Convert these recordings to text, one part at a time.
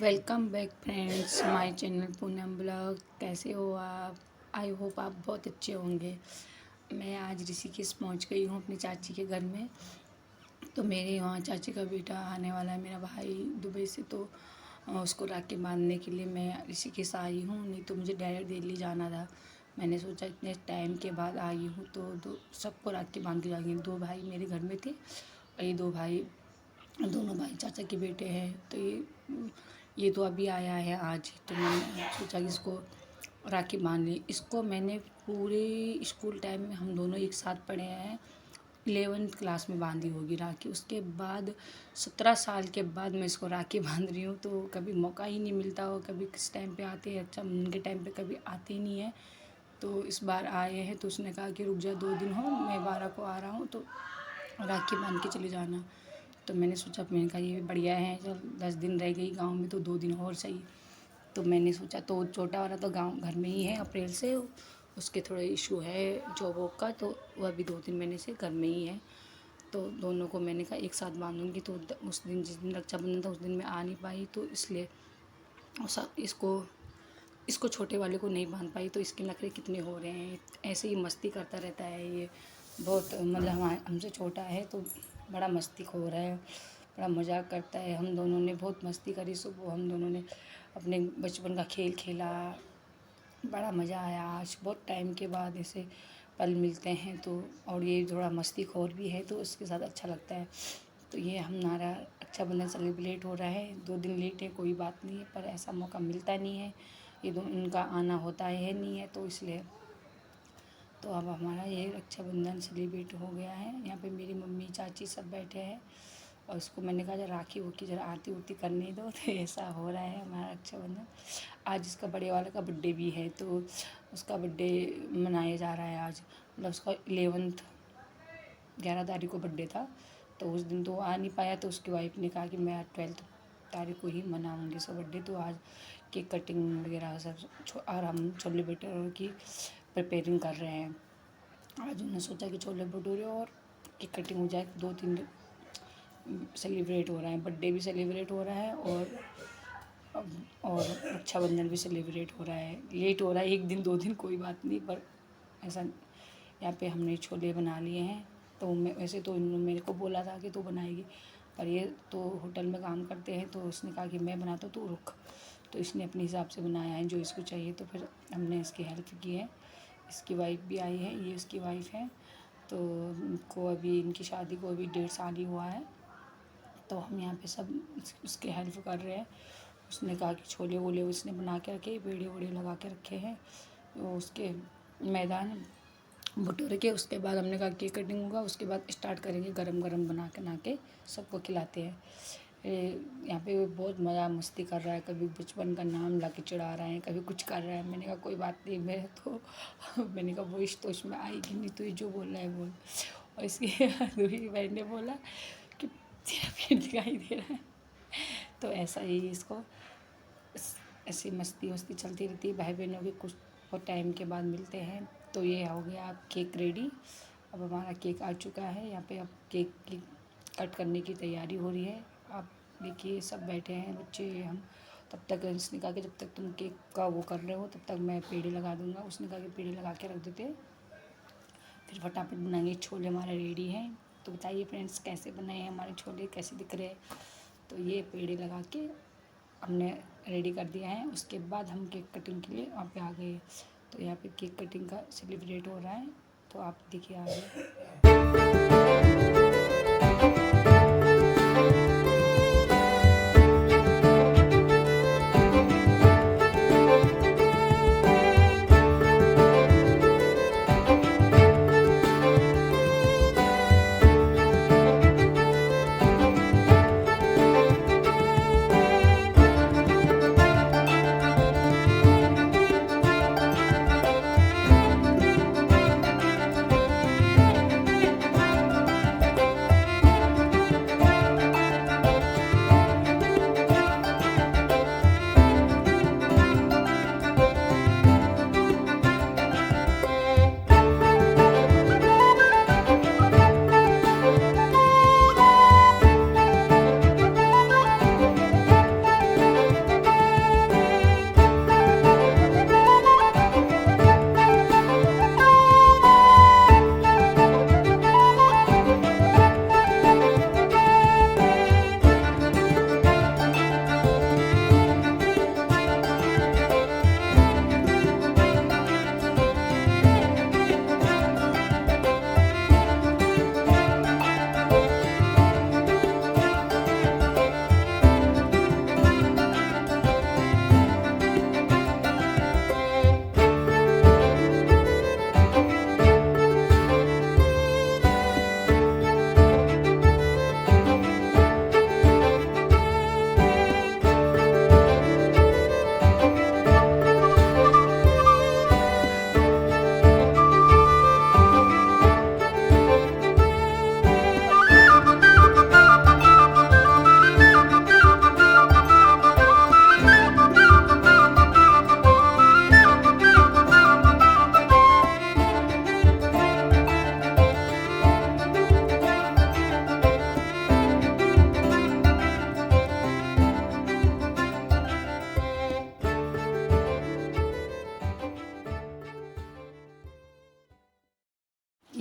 Welcome back friends my channel Poonam blog. कैसे हो आप? आई होप आप बहुत अच्छे होंगे। मैं आज ऋषिकेश पहुंच गई हूं अपनी चाची के घर में। तो मेरे वहाँ चाची का बेटा आने वाला है, मेरा भाई दुबई से। तो उसको राखी बांधने के लिए मैं ऋषिकेश आई हूँ, नहीं तो मुझे डायरेक्ट दिल्ली जाना था। मैंने सोचा इतने टाइम के बाद आई हूँ तो दो सबको राखी बांध के जाएंगे। दो भाई मेरे घर में थे और ये दोनों भाई चाचा के बेटे हैं। तो ये तो अभी आया है आज ही, तो मैंने सोचा कि इसको राखी बांध ली। इसको मैंने पूरे स्कूल टाइम में हम दोनों एक साथ पढ़े हैं। 11th क्लास में बांधी होगी राखी। उसके बाद 17 साल के बाद मैं इसको राखी बांध रही हूँ। तो कभी मौका ही नहीं मिलता हो, कभी किस टाइम पे आते हैं, अच्छा उनके टाइम पे कभी आते ही नहीं है। तो इस बार आए हैं तो उसने कहा कि रुक जा 2 दिन हो, मैं 12 को आ रहा हूँ तो राखी बांध के चले जाना। तो मैंने सोचा, मैंने कहा ये भी बढ़िया है, चल 10 दिन रह गई गांव में तो 2 दिन और सही। तो मैंने सोचा, तो छोटा वाला तो गांव घर में ही है अप्रैल से, उसके थोड़ा इशू है जॉब वॉब का, तो वह भी 2-3 महीने से घर में ही है। तो दोनों को मैंने कहा एक साथ बांधूंगी। तो उस दिन जिस दिन रक्षाबंधन था उस दिन मैं आ नहीं पाई, तो इसलिए इसको छोटे वाले को नहीं बांध पाई। तो इसके नखरे कितने हो रहे हैं, ऐसे ही मस्ती करता रहता है ये। बहुत मतलब हमसे छोटा है तो बड़ा मस्तीखोर है, बड़ा मजाक करता है। हम दोनों ने बहुत मस्ती करी सुबह, हम दोनों ने अपने बचपन का खेल खेला, बड़ा मज़ा आया। आज बहुत टाइम के बाद ऐसे पल मिलते हैं तो, और ये थोड़ा मस्तीखोर भी है तो उसके साथ अच्छा लगता है। तो ये हमारा रक्षाबंधन सेलिब्रेट हो रहा है। 2 दिन लेट है, कोई बात नहीं है, पर ऐसा मौका मिलता नहीं है, ये इनका आना होता है नहीं है, तो इसलिए तो अब हमारा ये रक्षाबंधन सेलिब्रेट हो गया है। यहाँ पे मेरी मम्मी चाची सब बैठे हैं और उसको मैंने कहा जरा राखी होकी जरा आरती उरती करने दो। तो ऐसा हो रहा है हमारा रक्षाबंधन। आज इसका बड़े वाले का बर्थडे भी है, तो उसका बर्थडे मनाया जा रहा है आज। मतलब उसका 11 तारीख को बर्थडे था, तो उस दिन तो आ नहीं पाया। तो उसकी वाइफ ने कहा कि मैं 12 तारीख को ही मनाऊँगी उसका बर्थडे। तो आज केक कटिंग वगैरह सब और हम छोले भटूरे की प्रिपेयरिंग कर रहे हैं। आज उन्होंने सोचा कि छोले भटूरे और केक कटिंग हो जाए। 2-3 सेलिब्रेट हो रहा है, बर्थडे भी सेलिब्रेट हो रहा है और रक्षाबंधन भी सेलिब्रेट हो रहा है। लेट हो रहा है 1 दिन 2 दिन कोई बात नहीं, पर ऐसा यहाँ पे हमने छोले बना लिए हैं। तो मैं वैसे तो इन्होंने मेरे को बोला था कि तू बनाएगी, पर ये तो होटल में काम करते हैं तो उसने कहा कि मैं बनाता हूँ तू रुक। तो इसने अपने हिसाब से बनाया है जो इसको चाहिए, तो फिर हमने इसकी हेल्प की है। इसकी वाइफ भी आई है, ये इसकी वाइफ है। तो इनको अभी इनकी शादी को अभी 1.5 साल ही हुआ है। तो हम यहाँ पे सब उसके हेल्प कर रहे हैं। उसने कहा कि छोले वोले उसने बना के रखे, पेड़े वेड़े लगा के रखे हैं तो उसके मैदान भटूरे के। उसके बाद हमने कहा केक कटिंग होगा, उसके बाद स्टार्ट करेंगे गरम गरम बना के सबको खिलाते हैं। यहाँ पे बहुत मज़ा मस्ती कर रहा है, कभी बचपन का नाम ला के चढ़ा रहा है, कभी कुछ कर रहा है। मैंने कहा कोई बात नहीं, मैं तो मैंने कहा वो इश तो इसमें आएगी नहीं, तो ये जो बोल रहा है बोल। और इसकी दूसरी बहन ने बोला कि तेरा पेट दिखाई दे रहा है। तो ऐसा ही इसको ऐसी मस्ती वस्ती चलती रहती है। भाई बहनों की कुछ बहुत टाइम के बाद मिलते हैं। तो ये हो गया अब केक रेडी। अब हमारा केक आ चुका है यहाँ पे। अब केक की कट करने की तैयारी हो रही है। आप देखिए सब बैठे हैं बच्चे, हम। तब तक उसने कहा कि जब तक तुम केक का वो कर रहे हो तब तक मैं पेड़े लगा दूँगा। उसने कहा कि पेड़े लगा के रख देते, फिर फटाफट बनाएंगे। छोले हमारे रेडी हैं। तो बताइए फ्रेंड्स कैसे बनाए हैं हमारे छोले, कैसे दिख रहे हैं। तो ये पेड़े लगा के हमने रेडी कर दिया है। उसके बाद हम केक कटिंग के लिए वहाँ पे आ गए। तो यहाँ पे केक कटिंग का सेलिब्रेट हो रहा है, तो आप देखिए आगे।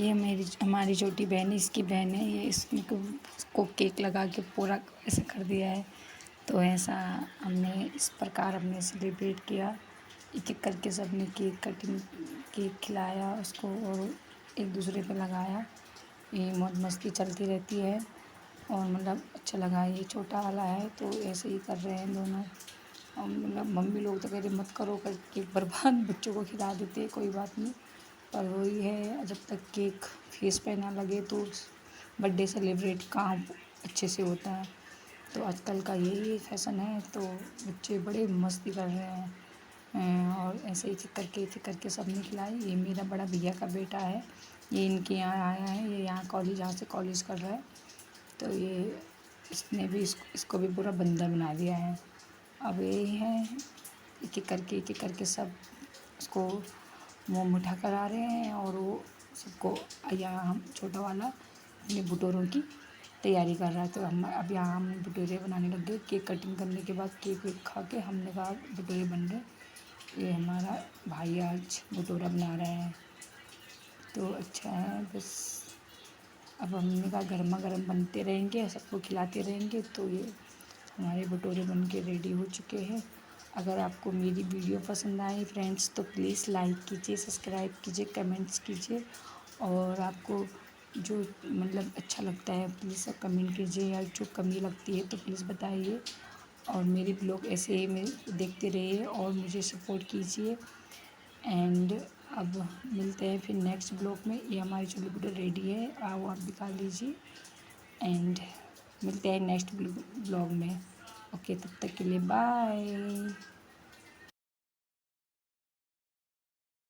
ये हमारी छोटी बहन है, इसकी बहन है, ये इसको केक लगा के पूरा ऐसे कर दिया है। तो ऐसा हमने इस प्रकार हमने सेलिब्रेट किया। एक-एक करके सबने केक खिलाया उसको और एक दूसरे पे लगाया। ये मौज मस्ती चलती रहती है और मतलब अच्छा लगा। ये छोटा वाला है तो ऐसे ही कर रहे हैं दोनों। और मतलब मम्मी लोग तो कह रहे मत करो, कर केक बर्बाद, बच्चों को खिला देते हैं, कोई बात नहीं। पर वही है, जब तक केक फेस पे ना लगे तो बर्थडे सेलिब्रेट कहाँ अच्छे से होता है। तो आजकल का यही फैशन है, तो बच्चे बड़े मस्ती कर रहे हैं। और ऐसे एक-एक करके सबने खिलाई। ये मेरा बड़ा भैया का बेटा है, ये इनके यहाँ आया है, ये यहाँ से कॉलेज कर रहा है। तो ये इसने भी इसको भी पूरा बंदर बना दिया है। अब यही है, एक-एक करके सब उसको मुँह मीठा करा रहे हैं और वो सबको यहाँ हम छोटा वाला अपने भटूरों की तैयारी कर रहा है। तो अब यहाँ हम भटूरे बनाने लग गए। केक कटिंग करने के बाद केक वेक खा के हमने कहा भटूरे बन रहे। ये हमारा भाई आज भटूरा बना रहा है, तो अच्छा है। बस अब हमने कहा गरमा-गरम बनते रहेंगे, सबको खिलाते रहेंगे। तो ये हमारे भटूरे बन के रेडी हो चुके हैं। अगर आपको मेरी वीडियो पसंद आई फ्रेंड्स तो प्लीज़ लाइक कीजिए, सब्सक्राइब कीजिए, कमेंट्स कीजिए। और आपको जो मतलब अच्छा लगता है प्लीज़ कमेंट कीजिए, या जो कमी लगती है तो प्लीज़ बताइए। और मेरे ब्लॉग ऐसे ही देखते रहिए और मुझे सपोर्ट कीजिए। एंड अब मिलते हैं फिर नेक्स्ट ब्लॉग में। ये हमारी छोले भटूरे रेडी है, आओ आप भी खा लीजिए। एंड मिलते हैं नेक्स्ट ब्लॉग में। ओके, तब तक के लिए बाय।